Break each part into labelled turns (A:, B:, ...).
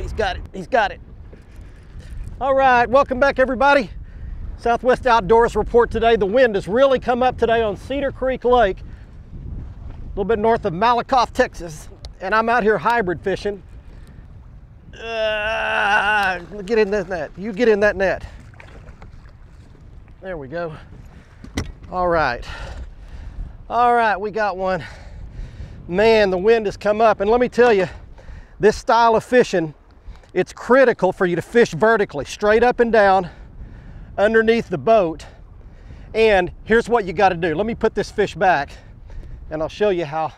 A: He's got it. He's got it. All right, welcome back, everybody. Southwest Outdoors report today. The wind has really come up today on Cedar Creek Lake, a little bit north of Malakoff, Texas, and I'm out here hybrid fishing. Get in that net. You get in that net. There we go. All right. All right, we got one. Man, the wind has come up, and let me tell you, this style of fishing, it's critical for you to fish vertically, straight up and down, underneath the boat. And here's what you got to do. Let me put this fish back, and I'll show you how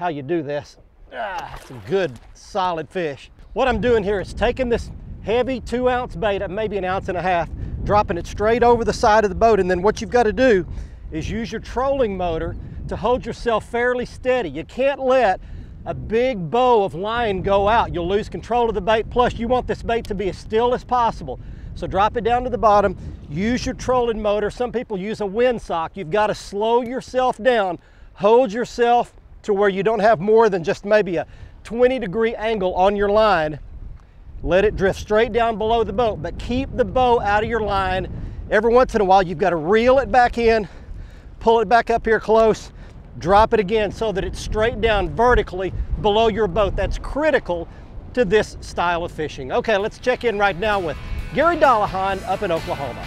A: you do this. It's a good, solid fish. What I'm doing here is taking this heavy 2-ounce bait, maybe 1.5 ounces, dropping it straight over the side of the boat, and then what you've got to do is use your trolling motor to hold yourself fairly steady. You can't let a big bow of line go out. You'll lose control of the bait. Plus, you want this bait to be as still as possible. So drop it down to the bottom, use your trolling motor. Some people use a windsock. You've got to slow yourself down, hold yourself to where you don't have more than just maybe a 20-degree angle on your line. Let it drift straight down below the boat, but keep the bow out of your line. Every once in a while, you've got to reel it back in, pull it back up here close, drop it again so that it's straight down vertically below your boat. That's critical to this style of fishing. Okay, let's check in right now with Gary Dollahan up in Oklahoma.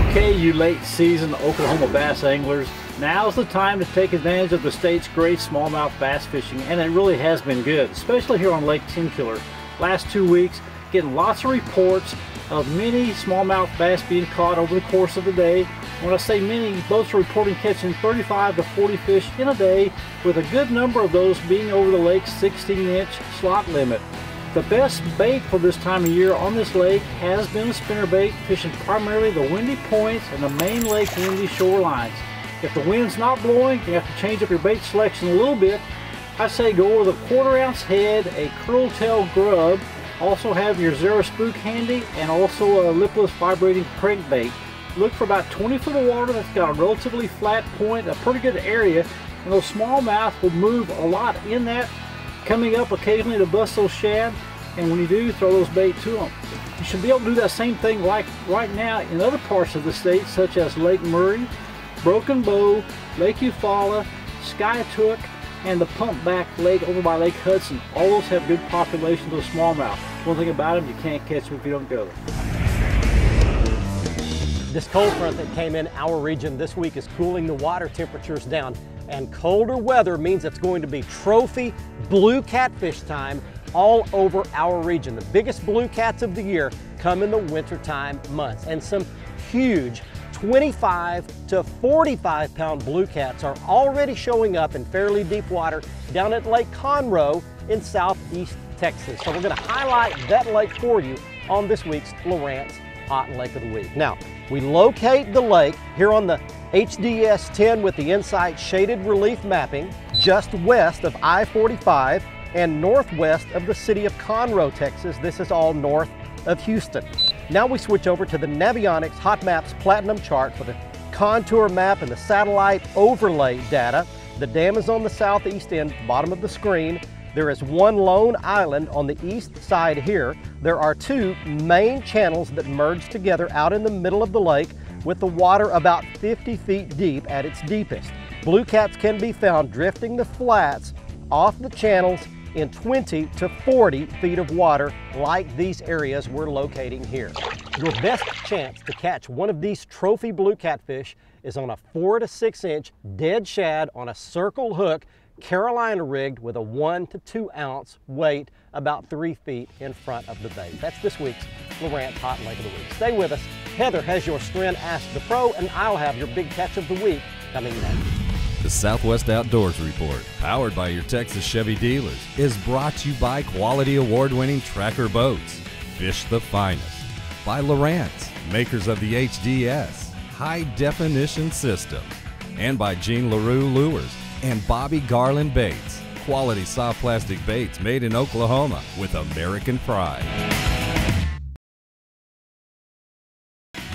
B: Okay, you late season Oklahoma bass anglers, now's the time to take advantage of the state's great smallmouth bass fishing, and it really has been good, especially here on Lake Tenkiller. Last 2 weeks, getting lots of reports of many smallmouth bass being caught over the course of the day. When I say many, boats are reporting catching 35 to 40 fish in a day, with a good number of those being over the lake's 16-inch slot limit. The best bait for this time of year on this lake has been a spinnerbait, fishing primarily the windy points and the main lake windy shorelines. If the wind's not blowing, you have to change up your bait selection a little bit. I say go with a 1/4 ounce head, a curl tail grub, also have your Zero Spook handy, and also a lipless vibrating crankbait. Look for about 20 foot of water that's got a relatively flat point, a pretty good area, and those smallmouth will move a lot in that, coming up occasionally to bust those shad, and when you do, throw those bait to them. You should be able to do that same thing like right now in other parts of the state, such as Lake Murray, Broken Bow, Lake Eufaula, Skytook, and the Pumpback Lake over by Lake Hudson. All those have good populations of smallmouth. One thing about them, you can't catch them if you don't go there.
A: This cold front that came in our region this week is cooling the water temperatures down, and colder weather means it's going to be trophy blue catfish time all over our region. The biggest blue cats of the year come in the wintertime months, and some huge 25 to 45 pound blue cats are already showing up in fairly deep water down at Lake Conroe in southeast Texas. So we're going to highlight that lake for you on this week's Lowrance Hot Lake of the Week. Now, we locate the lake here on the HDS 10 with the Insight shaded relief mapping just west of I-45 and northwest of the city of Conroe, Texas. This is all north of Houston. Now we switch over to the Navionics Hot Maps Platinum chart for the contour map and the satellite overlay data. The dam is on the southeast end, bottom of the screen. There is one lone island on the east side here. There are 2 main channels that merge together out in the middle of the lake, with the water about 50 feet deep at its deepest. Blue cats can be found drifting the flats off the channels in 20 to 40 feet of water, like these areas we're locating here. Your best chance to catch one of these trophy blue catfish is on a 4 to 6 inch dead shad on a circle hook, Carolina rigged, with a 1 to 2 ounce weight about 3 feet in front of the bait. That's this week's Lowrance Hot Lake of the Week. Stay with us. Heather has your Stren Ask the Pro, and I'll have your big catch of the week coming next.
C: The Southwest Outdoors Report, powered by your Texas Chevy dealers, is brought to you by quality award-winning Tracker boats. Fish the finest. By Lowrance, makers of the HDS High Definition System. And by Jean LaRue Lures and Bobby Garland Baits, quality soft plastic baits made in Oklahoma with American pride.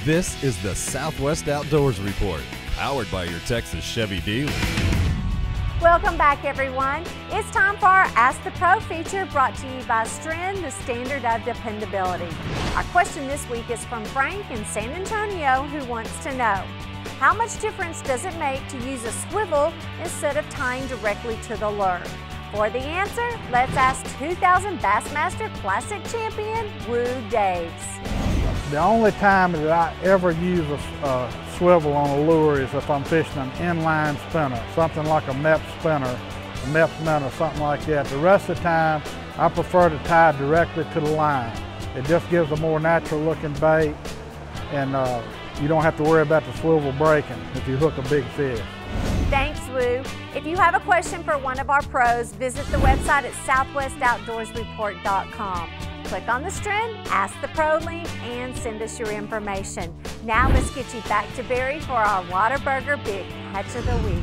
C: This is the Southwest Outdoors Report, powered by your Texas Chevy dealers.
D: Welcome back, everyone. It's time for our Ask the Pro feature, brought to you by Stren, the standard of dependability. Our question this week is from Frank in San Antonio, who wants to know, how much difference does it make to use a swivel instead of tying directly to the lure? For the answer, let's ask 2000 Bassmaster Classic champion, Woo Daves.
E: The only time that I ever use a swivel on a lure is if I'm fishing an inline spinner, something like a MEP spinner, a MEP minnow, something like that. The rest of the time, I prefer to tie directly to the line. It just gives a more natural looking bait, and you don't have to worry about the swivel breaking if you hook a big fish.
D: Thanks, Woo. If you have a question for one of our pros, visit the website at southwestoutdoorsreport.com. Click on the Stren, Ask the Pro link, and send us your information. Now let's get you back to Barry for our Whataburger Big Catch of the Week.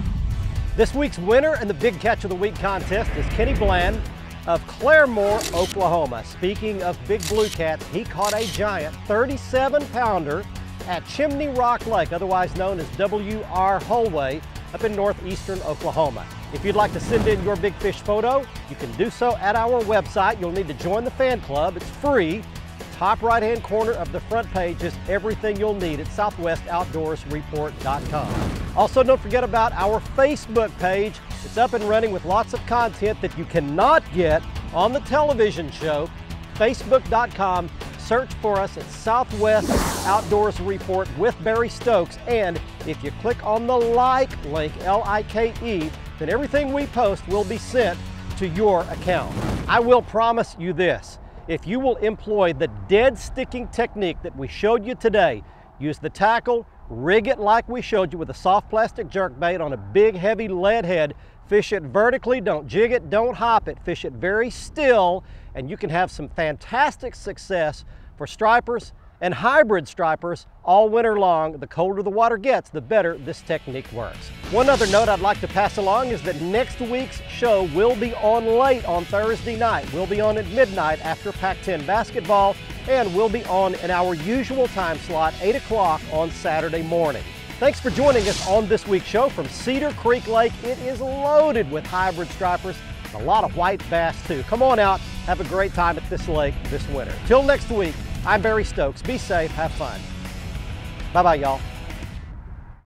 A: This week's winner in the Big Catch of the Week contest is Kenny Bland of Claremore, Oklahoma. Speaking of big blue cats, he caught a giant 37-pounder at Chimney Rock Lake, otherwise known as W.R. Holway, up in northeastern Oklahoma. If you'd like to send in your big fish photo, you can do so at our website. You'll need to join the fan club. It's free. Top right-hand corner of the front page is everything you'll need at southwestoutdoorsreport.com. Also, don't forget about our Facebook page. It's up and running with lots of content that you cannot get on the television show. Facebook.com. Search for us at Southwest Outdoors Report with Barry Stokes. And if you click on the like link, L-I-K-E, then everything we post will be sent to your account. I will promise you this. If you will employ the dead sticking technique that we showed you today, use the tackle, rig it like we showed you with a soft plastic jerkbait on a big heavy lead head, fish it vertically, don't jig it, don't hop it, fish it very still, and you can have some fantastic success for stripers and hybrid stripers all winter long. The colder the water gets, the better this technique works. One other note I'd like to pass along is that next week's show will be on late on Thursday night. We'll be on at midnight after Pac-10 basketball, and we'll be on in our usual time slot, 8 o'clock on Saturday morning. Thanks for joining us on this week's show from Cedar Creek Lake. It is loaded with hybrid stripers, and a lot of white bass too. Come on out, have a great time at this lake this winter. Till next week, I'm Barry Stokes. Be safe, have fun. Bye-bye, y'all.